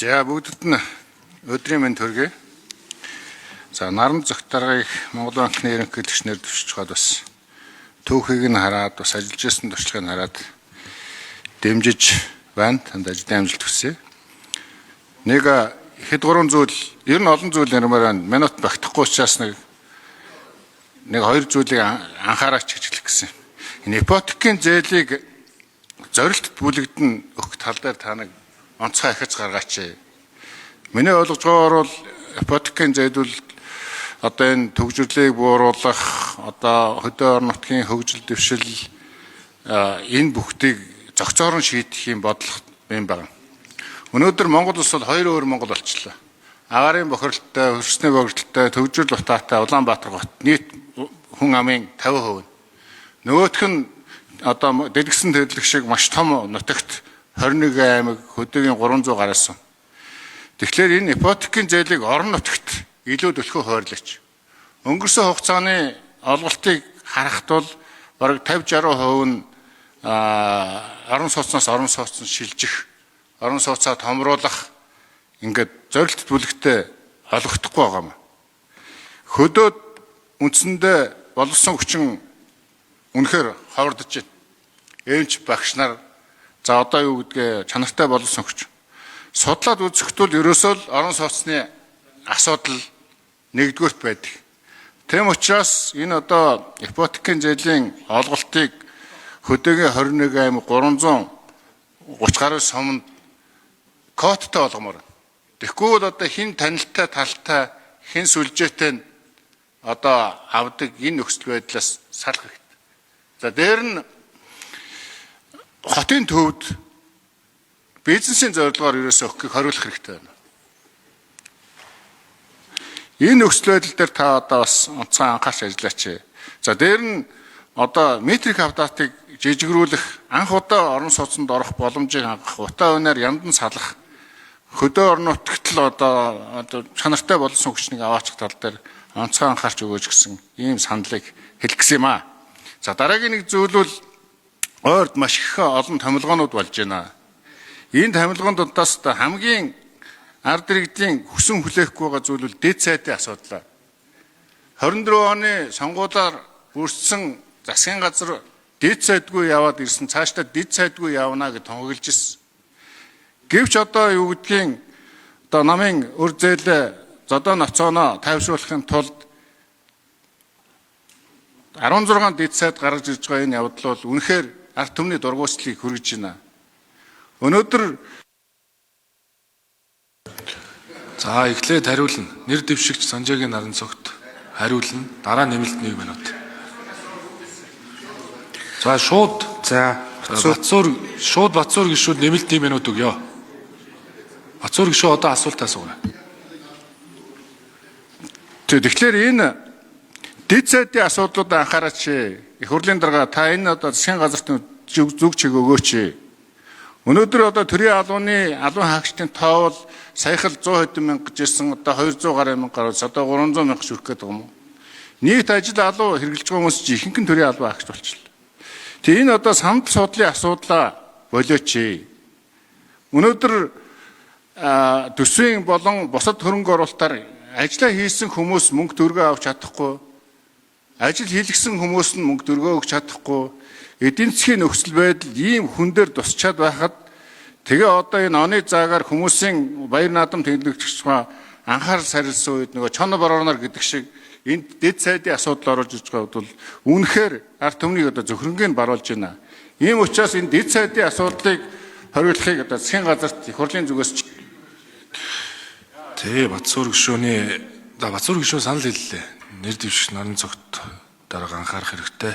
За бүгдд нь өдрийн мэнд хүргэе. За наран зөвхтаргыг Монгол банкны ерөнхийлөгчнөр төвшиж хаад бас түүхийг нь хараад бас ажиллаж ирсэн туршлагыг нь хараад дэмжиж байна. Танд ажлын амжилт хүсье. Нэг хэд гурван зүйл, ер нь олон зүйл ярмаар байна. Минут багтахгүй учраас нэг хоёр зүйлийг анхаараач хичээлэх гэсэн. Энэ ипотекийн зээлийг зорилтод бүлэгдэн өгөх тал дээр та нэг онцгой ахиж гаргаач. Миний ойлгож байгаагаар бол ипотекийн зээлүүл одоо энэ төгжрлийг бууруулах, одоо хөдөө орон нутгийн хөгжил дэвшил энэ бүгдийг зохицоор нь шийдэх юм бодлого юм байна. Өнөөдөр Монгол улс бол хоёр өөр Монгол болчихлоо. Агаарын бохирдолтой, хөрсний бохирдолтой, төгжрөл утаатай Улаанбаатар хот нийт хүн амын 50%. Нөгөөх нь одоо дэлгэсэн төрлөх шиг маш том нутагт 21 аймаг хөдөөгийн 300 гараас. Тэгэхээр энэ ипотекийн зээлийг орон нутагт илүү төлхөө хойрлооч. Өнгөрсөн хугацааны олголтыг харахад бол бараг 50-60% нь орон сууцнаас орон сууцнд шилжих, орон сууцаа томруулах ингээд зорилт бүлэгтээ олгохдохгүй байгаа юм. Хөдөөд үндсэндээ боловсон хүчин үнэхээр ховордож байна. Эвч багш нар за одоо юу гэдгээ чанартай боловсон хүч. Судлаад үзэхдээ ерөөсөө л орон сууцны асуудал нэгдүгürt байдаг. Тэм учраас энэ одоо ипотекийн зээлийн олголтыг хөдөөгийн 21 аймаг 330 гаруй суманд кодтой болгомоор. Тэгэхгүй бол одоо хин танилтай талтай хин сүлжээтэй одоо авдаг энэ нөхцөл байдлаас салах хэрэгтэй. За дээр нь хотын төвд бизнесийн зорилгоор ерөөсөө өгөхийг хориглох хэрэгтэй байна. Энэ нөхцөл байдал дээр та одоо бас онцгой анхаарч ажиллаач. За дээр нь одоо метрик хавтаатыг жижигрүүлэх, анх удаа орон сууцнд орох боломжийг хангах, утаа өнөр яндан салах, хөдөө орон нутагт л одоо чанартай болсон хүчнийг аваачих тал дээр онцгой анхаарч өгөөж гисэн ийм саналыг хэлэх гэсэн юм аа. За дараагийн нэг зүйл бол ойрд маш их олон томилгоонууд болж байна. Энэ томилгоондаас хамгийн ард иргэдийн хүсэн хүлээхгүй байгаа зүйл бол дэд сайдын асуудал. 24 оны сонгуулиар бүрдсэн засгийн газар дэд сайдгүй яваад ирсэн, цаашдаа дэд сайдгүй явна гэж тунхаглаж ирсэн. Гэвч одоо юу гэдгийг одоо намын өр зээлээ зодоо ноцооно тайвшруулахын тулд 16 дэд сайд гаргаж ирж байгаа энэ явдал бол үнэхээр ард түмний дургуутслыг хүргэж байна. Өнөөдөр за эхлээд хариулна. Нэр дэвшигч Санжаагийн наран цогт хариулна. Дараа нэмэлт 1 минут. За шууд Батцуур гишүүд нэмэлт 1 минут өгье. Батцуур гишүү одоо асуулт асууя. Тэгэхээр энэ дэд сайдын асуудлуудад анхаараач. Их хурлын дарга та энэ одоо засгийн газарт зүг чиг өгөөч. Өнөөдөр одоо төрийн албаны албан хаагчдын тоо бол саяхал 100 мянга гэжсэн одоо 200 гаруй мянга гаруйс одоо 300 мянга хүрэх гээд байгаа юм уу? Нийт ажил алуу хэрэгжилж байгаа хүмүүс чи ихэнх нь төрийн албан хаагч болчихлоо. Тэгээ энэ одоо санал судлалын асуудлаа болооч. Өнөөдөр төсвийн болон бусад хөрөнгө оруулалтаар ажиллаа хийсэн хүмүүс мөнгө төгрөгөө авч чадахгүй, ажил хийлгсэн хүмүүс нь мөнгө төгрөгөө өгч чадахгүй, эдийн засгийн нөхцөл байдал ийм хүн дээр тусчаад байхад тэгээ одоо энэ оны заагаар хүмүүсийн баяр наадам тэмдэглэгч анхаарал сарилсан үед нөгөө чоно борооноор гэдэг шиг энэ дэд сайдын асуудал орж иж байгаа бол үнэхээр ард түмнийг одоо зөвхөрөнгөнд баруулж байна. Ийм учраас энэ дэд сайдын асуудлыг хориглохыг одоо засгийн газарт их хурлын зүгээс Батцуур гишүүний санал хэллээ. Нэр дэвшигч наран цогт дарга анхаарах хэрэгтэй.